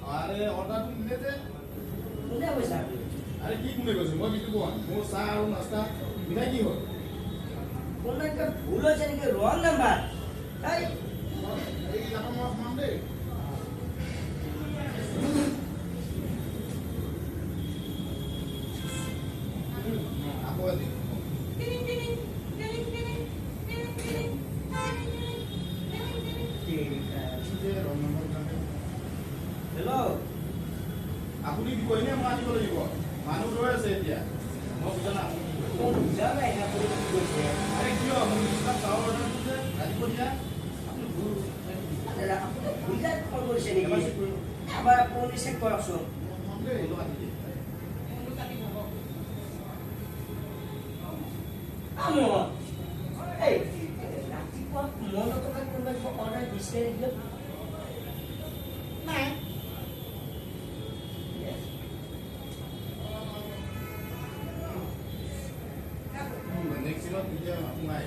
আৰে অৰ্ডাৰটো দিলে যে কোনে কৈছা আৰে কি কোনে কৈছে মই বিটু কোৱা মোৰ চাহ আৰু নাস্তা মিঠাই কি হ'ল কোনে কা ভুল হৈছে নেকি ৰং নাম্বাৰ তাই এই জানো মই সমান দেই আকৌ আজি হেল্ল' আপুনি কি কইনে মই আনিব লাগিব মানুহ ৰৈ আছে এতিয়া মই বুজা না মই বুজা নাই আপুনি কি কৈছে আরে কি হয় মোৰ নিচিনা চাউল অৰ্ডাৰ দিছে ৰাতিপুৱা দিয়া আপুনি ভুল আপুনি ভুলজাত ফোন কৰিছে নেকি এবাৰ আপুনি চেক কৰকচোন এই ৰাতিপুৱা মনত থকা কোনোবাই অৰ্ডাৰ দিছিলে নেকি নাই নেক্সট দিনত এতিয়া সোমাই